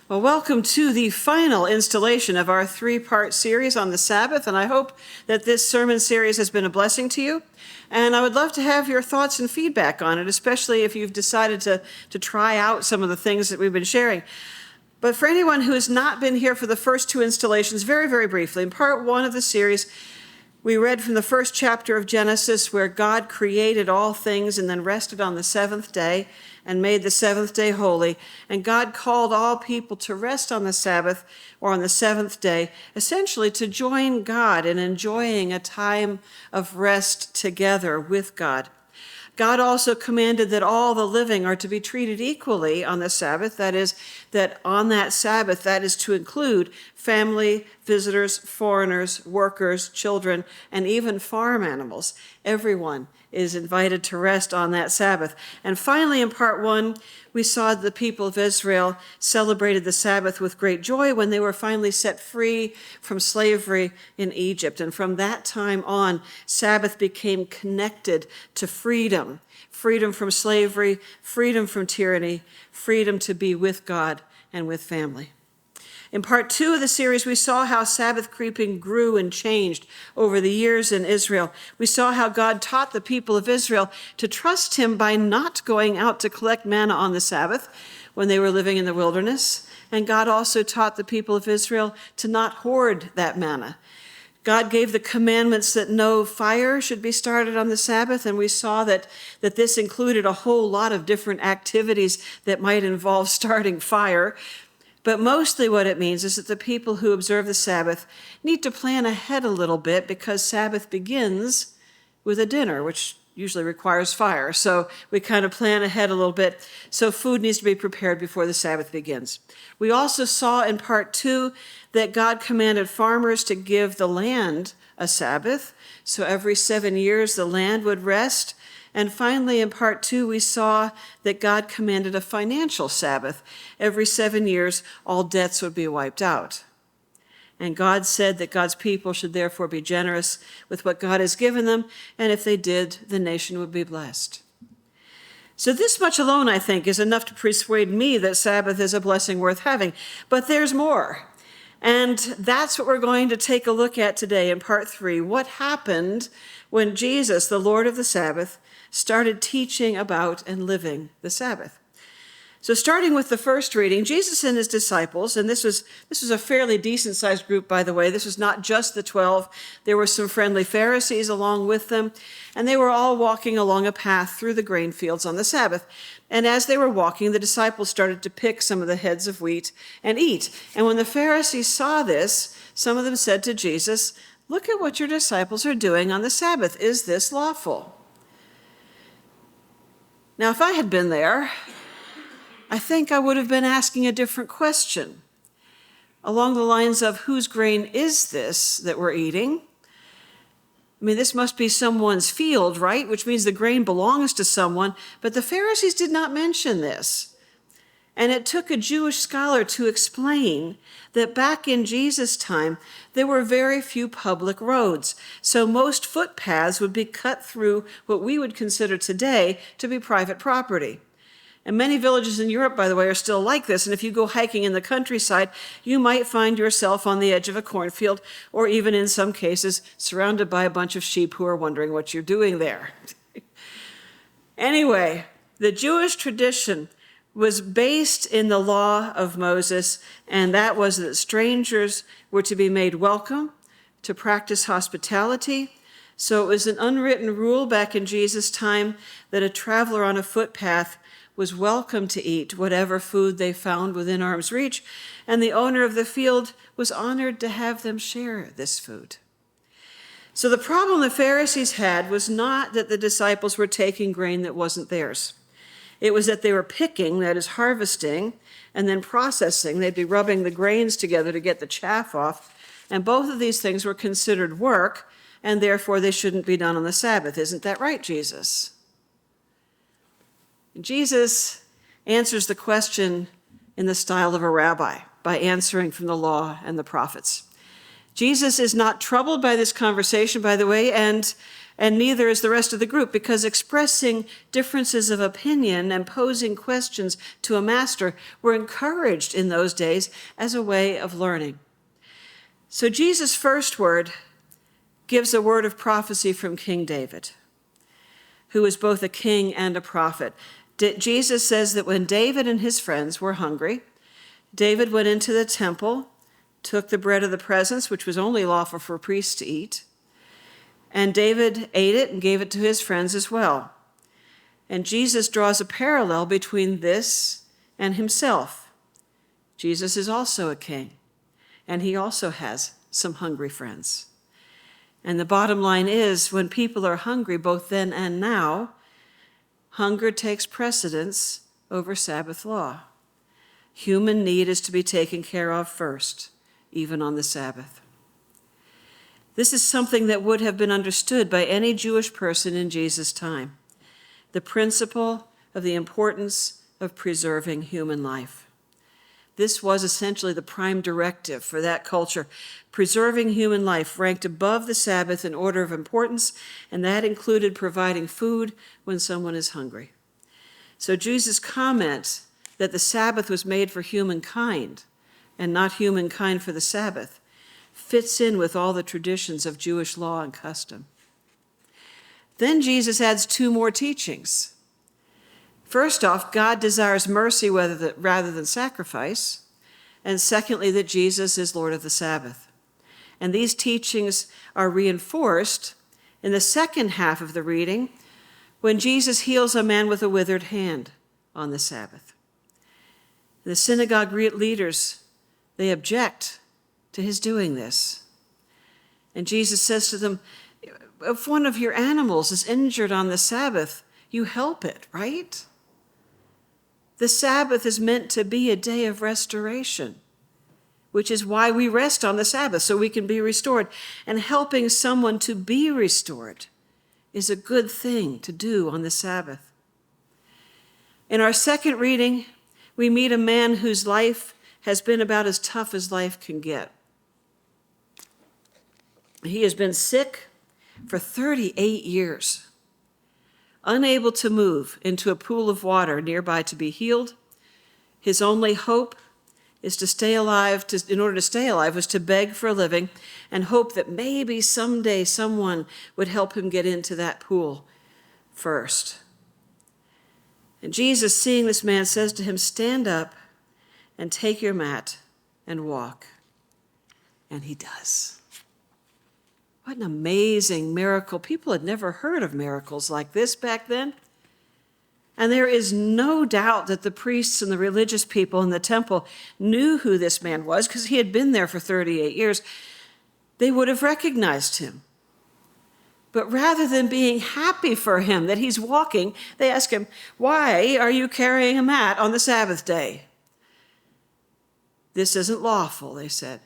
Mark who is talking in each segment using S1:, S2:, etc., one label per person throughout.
S1: Well, welcome to the final installation of our three-part series on the Sabbath, and I hope that this sermon series has been a blessing to you. And I would love to have your thoughts and feedback on it, especially if you've decided to try out some of the things that we've been sharing. But for anyone who has not been here for the first two installations, very, very briefly, in part one of the series, we read from the first chapter of Genesis where God created all things and then rested on the seventh day and made the seventh day holy. And God called all people to rest on the Sabbath or on the seventh day, essentially to join God in enjoying a time of rest together with God. God also commanded that all the living are to be treated equally on the Sabbath. That is, that on that Sabbath, that is to include family, visitors, foreigners, workers, children, and even farm animals. Everyone is invited to rest on that Sabbath. And finally, in part one, we saw the people of Israel celebrated the Sabbath with great joy when they were finally set free from slavery in Egypt. And from that time on, Sabbath became connected to freedom. Freedom from slavery, freedom from tyranny, freedom to be with God and with family. In part two of the series, we saw how Sabbath keeping grew and changed over the years in Israel. We saw how God taught the people of Israel to trust him by not going out to collect manna on the Sabbath when they were living in the wilderness. And God also taught the people of Israel to not hoard that manna. God gave the commandments that no fire should be started on the Sabbath, and we saw that this included a whole lot of different activities that might involve starting fire. But mostly what it means is that the people who observe the Sabbath need to plan ahead a little bit because Sabbath begins with a dinner, which usually requires fire. So we kind of plan ahead a little bit. So food needs to be prepared before the Sabbath begins. We also saw in part two that God commanded farmers to give the land a Sabbath. So every 7 years the land would rest. And finally, in part two, we saw that God commanded a financial Sabbath. Every 7 years, all debts would be wiped out. And God said that God's people should therefore be generous with what God has given them, and if they did, the nation would be blessed. So this much alone, I think, is enough to persuade me that Sabbath is a blessing worth having. But there's more. And that's what we're going to take a look at today in part three. What happened when Jesus, the Lord of the Sabbath, started teaching about and living the Sabbath? So starting with the first reading, Jesus and his disciples, and this was a fairly decent-sized group, by the way. This was not just the 12. There were some friendly Pharisees along with them, and they were all walking along a path through the grain fields on the Sabbath. And as they were walking, the disciples started to pick some of the heads of wheat and eat. And when the Pharisees saw this, some of them said to Jesus, "Look at what your disciples are doing on the Sabbath. Is this lawful?" Now, if I had been there, I think I would have been asking a different question, along the lines of, whose grain is this that we're eating? I mean, this must be someone's field, right? Which means the grain belongs to someone, but the Pharisees did not mention this. And it took a Jewish scholar to explain that back in Jesus' time, there were very few public roads. So most footpaths would be cut through what we would consider today to be private property. And many villages in Europe, by the way, are still like this. And if you go hiking in the countryside, you might find yourself on the edge of a cornfield, or even in some cases, surrounded by a bunch of sheep who are wondering what you're doing there. Anyway, the Jewish tradition was based in the law of Moses, and that was that strangers were to be made welcome, to practice hospitality. So it was an unwritten rule back in Jesus' time that a traveler on a footpath was welcome to eat whatever food they found within arm's reach, and the owner of the field was honored to have them share this food. So the problem the Pharisees had was not that the disciples were taking grain that wasn't theirs. It was that they were picking, that is harvesting, and then processing. They'd be rubbing the grains together to get the chaff off. And both of these things were considered work, and therefore they shouldn't be done on the Sabbath. Isn't that right, Jesus? Jesus answers the question in the style of a rabbi, by answering from the law and the prophets. Jesus is not troubled by this conversation, by the way, and and neither is the rest of the group, because expressing differences of opinion and posing questions to a master were encouraged in those days as a way of learning. So Jesus' first word gives a word of prophecy from King David, who was both a king and a prophet. Jesus says that when David and his friends were hungry, David went into the temple, took the bread of the presence, which was only lawful for priests to eat, and David ate it and gave it to his friends as well. And Jesus draws a parallel between this and himself. Jesus is also a king, and he also has some hungry friends. And the bottom line is, when people are hungry, both then and now, hunger takes precedence over Sabbath law. Human need is to be taken care of first, even on the Sabbath. This is something that would have been understood by any Jewish person in Jesus' time, the principle of the importance of preserving human life. This was essentially the prime directive for that culture. Preserving human life ranked above the Sabbath in order of importance, and that included providing food when someone is hungry. So Jesus' comment that the Sabbath was made for humankind and not humankind for the Sabbath fits in with all the traditions of Jewish law and custom. Then Jesus adds two more teachings. First off, God desires mercy rather than sacrifice. And secondly, that Jesus is Lord of the Sabbath. And these teachings are reinforced in the second half of the reading when Jesus heals a man with a withered hand on the Sabbath. The synagogue leaders, they object to his doing this. And Jesus says to them, if one of your animals is injured on the Sabbath, you help it, right? The Sabbath is meant to be a day of restoration, which is why we rest on the Sabbath, so we can be restored. And helping someone to be restored is a good thing to do on the Sabbath. In our second reading, we meet a man whose life has been about as tough as life can get. He has been sick for 38 years, unable to move into a pool of water nearby to be healed. His only hope is to stay alive. In order to stay alive was to beg for a living and hope that maybe someday someone would help him get into that pool first. And Jesus, seeing this man, says to him, stand up and take your mat and walk. And he does. What an amazing miracle. People had never heard of miracles like this back then. And there is no doubt that the priests and the religious people in the temple knew who this man was because he had been there for 38 years. They would have recognized him. But rather than being happy for him that he's walking, they ask him, why are you carrying a mat on the Sabbath day? This isn't lawful, they said.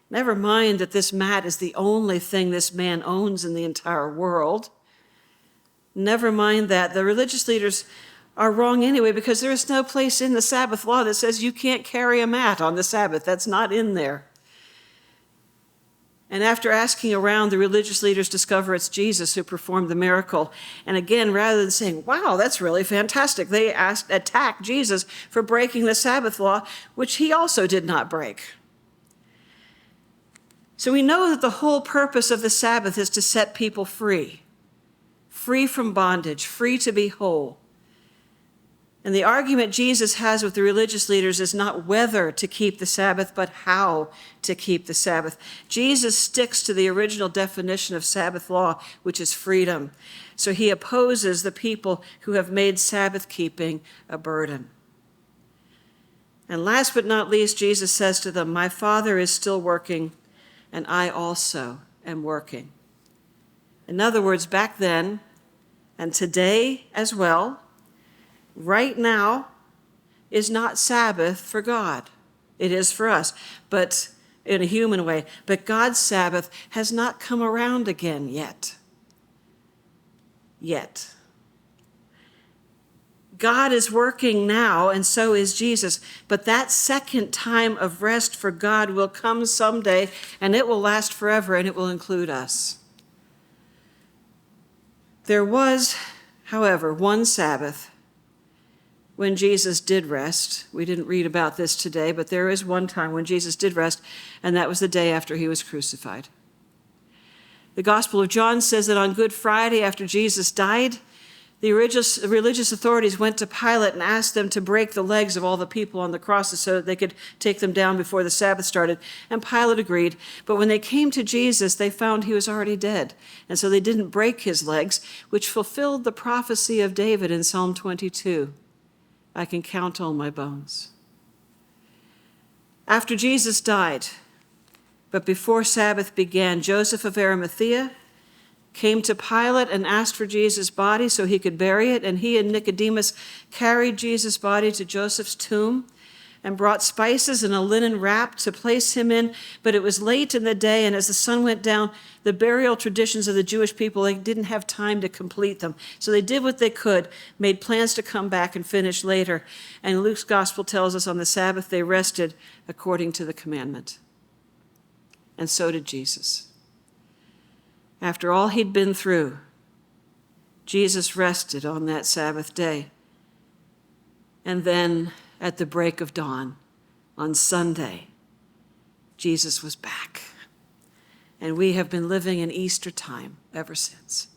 S1: Never mind that this mat is the only thing this man owns in the entire world. Never mind that. The religious leaders are wrong anyway, because there is no place in the Sabbath law that says you can't carry a mat on the Sabbath. That's not in there. And after asking around, the religious leaders discover it's Jesus who performed the miracle. And again, rather than saying, wow, that's really fantastic, they attack Jesus for breaking the Sabbath law, which he also did not break. So we know that the whole purpose of the Sabbath is to set people free from bondage, free to be whole. And the argument Jesus has with the religious leaders is not whether to keep the Sabbath, but how to keep the Sabbath. Jesus sticks to the original definition of Sabbath law, which is freedom. So he opposes the people who have made Sabbath keeping a burden. And last but not least, Jesus says to them, my Father is still working, and I also am working. In other words, back then, and today as well, right now is not Sabbath for God. It is for us, but in a human way. But God's Sabbath has not come around again yet. Yet. God is working now, and so is Jesus. But that second time of rest for God will come someday, and it will last forever, and it will include us. There was, however, one Sabbath when Jesus did rest. We didn't read about this today, but there is one time when Jesus did rest, and that was the day after he was crucified. The Gospel of John says that on Good Friday, after Jesus died, the religious authorities went to Pilate and asked them to break the legs of all the people on the crosses so that they could take them down before the Sabbath started. And Pilate agreed. But when they came to Jesus, they found he was already dead. And so they didn't break his legs, which fulfilled the prophecy of David in Psalm 22. I can count all my bones. After Jesus died, but before Sabbath began, Joseph of Arimathea came to Pilate and asked for Jesus' body so he could bury it, and he and Nicodemus carried Jesus' body to Joseph's tomb and brought spices and a linen wrap to place him in. But it was late in the day, and as the sun went down, the burial traditions of the Jewish people, they didn't have time to complete them. So they did what they could, made plans to come back and finish later. And Luke's gospel tells us on the Sabbath they rested according to the commandment. And so did Jesus. After all he'd been through, Jesus rested on that Sabbath day. And then at the break of dawn on Sunday, Jesus was back. And we have been living in Easter time ever since.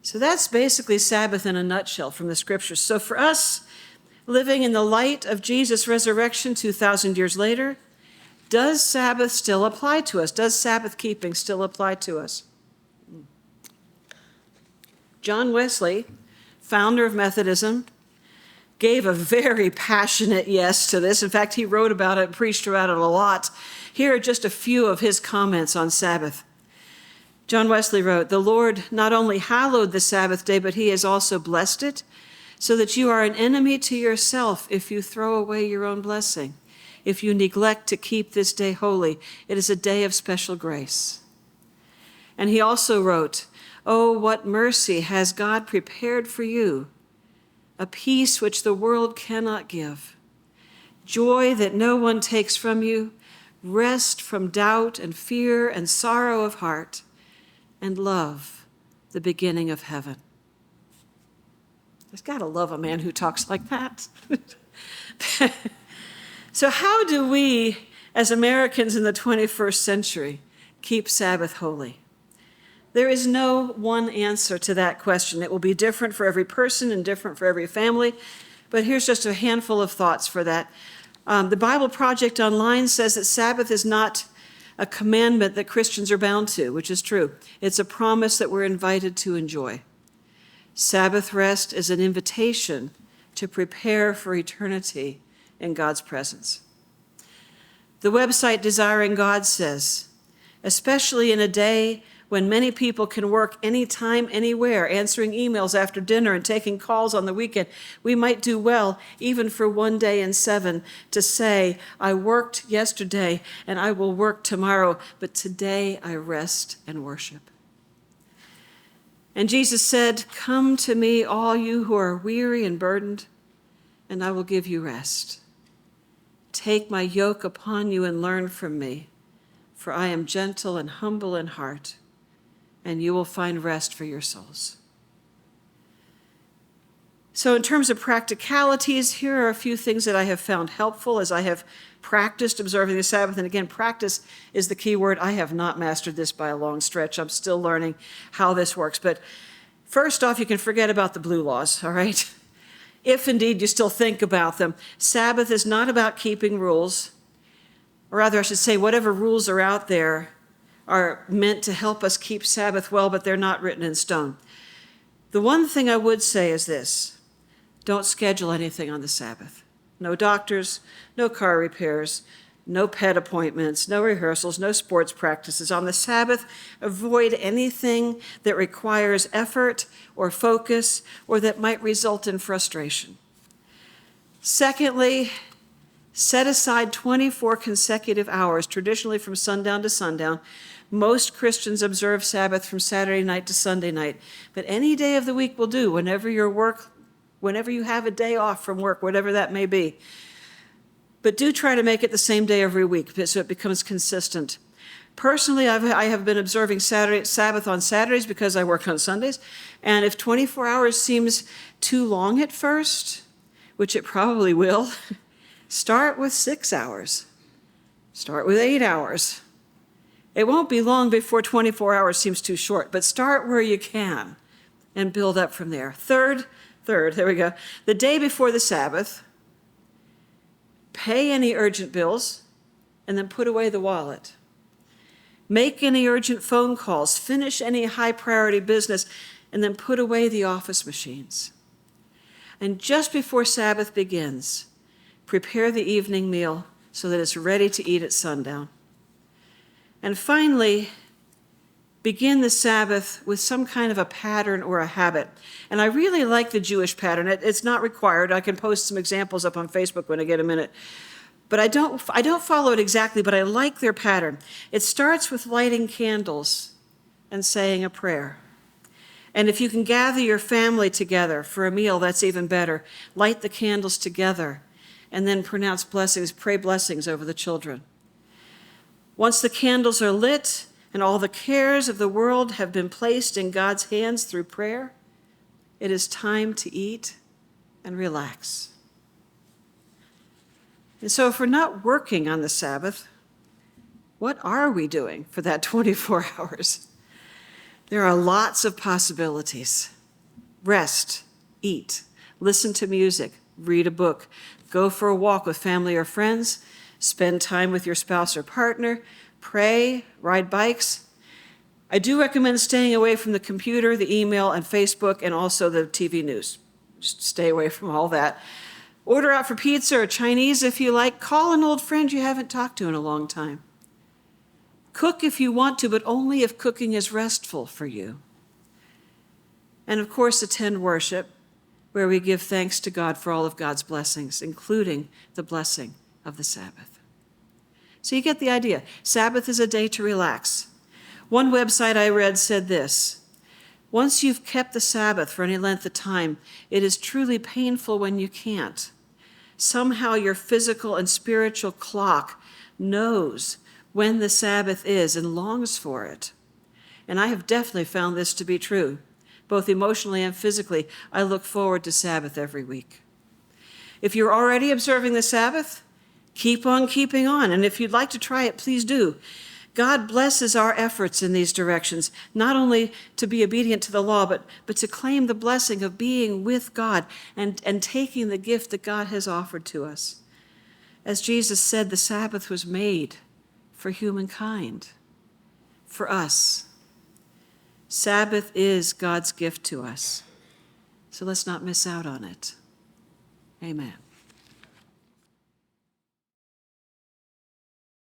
S1: So that's basically Sabbath in a nutshell from the scriptures. So for us, living in the light of Jesus' resurrection 2,000 years later, does Sabbath still apply to us? Does Sabbath keeping still apply to us? John Wesley, founder of Methodism, gave a very passionate yes to this. In fact, he wrote about it and preached about it a lot. Here are just a few of his comments on Sabbath. John Wesley wrote, "The Lord not only hallowed the Sabbath day, but he has also blessed it, so that you are an enemy to yourself if you throw away your own blessing. If you neglect to keep this day holy, it is a day of special grace." And he also wrote, "Oh, what mercy has God prepared for you, a peace which the world cannot give, joy that no one takes from you, rest from doubt and fear and sorrow of heart, and love, the beginning of heaven." There's got to love a man who talks like that. So how do we, as Americans in the 21st century, keep Sabbath holy? There is no one answer to that question. It will be different for every person and different for every family, but here's just a handful of thoughts for that. The Bible Project Online says that Sabbath is not a commandment that Christians are bound to, which is true. It's a promise that we're invited to enjoy. Sabbath rest is an invitation to prepare for eternity in God's presence. The website Desiring God says, especially in a day when many people can work anytime, anywhere, answering emails after dinner and taking calls on the weekend, we might do well, even for one day in 7, to say, I worked yesterday and I will work tomorrow, but today I rest and worship. And Jesus said, "Come to me, all you who are weary and burdened, and I will give you rest. Take my yoke upon you and learn from me, for I am gentle and humble in heart, and you will find rest for your souls." So in terms of practicalities, here are a few things that I have found helpful as I have practiced observing the Sabbath. And again, practice is the key word. I have not mastered this by a long stretch. I'm still learning how this works. But first off, you can forget about the blue laws, all right? If indeed you still think about them. Sabbath is not about keeping rules, or rather I should say whatever rules are out there are meant to help us keep Sabbath well, but they're not written in stone. The one thing I would say is this: don't schedule anything on the Sabbath. No doctors, no car repairs, no pet appointments, no rehearsals, no sports practices. On the Sabbath, avoid anything that requires effort or focus or that might result in frustration. Secondly, set aside 24 consecutive hours, traditionally from sundown to sundown. Most Christians observe Sabbath from Saturday night to Sunday night, but any day of the week will do, whenever you have a day off from work, whatever that may be. But do try to make it the same day every week so it becomes consistent. Personally, I have been observing Sabbath on Saturdays because I work on Sundays. And if 24 hours seems too long at first, which it probably will, start with 6 hours. Start with 8 hours. It won't be long before 24 hours seems too short, but start where you can and build up from there. Third, there we go. The day before the Sabbath, pay any urgent bills and then put away the wallet. Make any urgent phone calls, finish any high priority business, and then put away the office machines. And just before Sabbath begins, prepare the evening meal so that it's ready to eat at sundown. And finally, begin the Sabbath with some kind of a pattern or a habit. And I really like the Jewish pattern. It's not required. I can post some examples up on Facebook when I get a minute. But I don't follow it exactly, but I like their pattern. It starts with lighting candles and saying a prayer. And if you can gather your family together for a meal, that's even better. Light the candles together and then pronounce blessings, pray blessings over the children. Once the candles are lit and all the cares of the world have been placed in God's hands through prayer, it is time to eat and relax. And so if we're not working on the Sabbath, what are we doing for that 24 hours? There are lots of possibilities. Rest, eat, listen to music, read a book, go for a walk with family or friends, spend time with your spouse or partner, pray, ride bikes. I do recommend staying away from the computer, the email, and Facebook, and also the TV news. Just stay away from all that. Order out for pizza or Chinese if you like. Call an old friend you haven't talked to in a long time. Cook if you want to, but only if cooking is restful for you. And of course, attend worship, where we give thanks to God for all of God's blessings, including the blessing of the Sabbath. So you get the idea. Sabbath is a day to relax. One website I read said this: once you've kept the Sabbath for any length of time, it is truly painful when you can't. Somehow your physical and spiritual clock knows when the Sabbath is and longs for it. And I have definitely found this to be true. Both emotionally and physically, I look forward to Sabbath every week. If you're already observing the Sabbath, keep on keeping on. And if you'd like to try it, please do. God blesses our efforts in these directions, not only to be obedient to the law, but to claim the blessing of being with God and taking the gift that God has offered to us. As Jesus said, the Sabbath was made for humankind, for us. Sabbath is God's gift to us, so let's not miss out on it. Amen.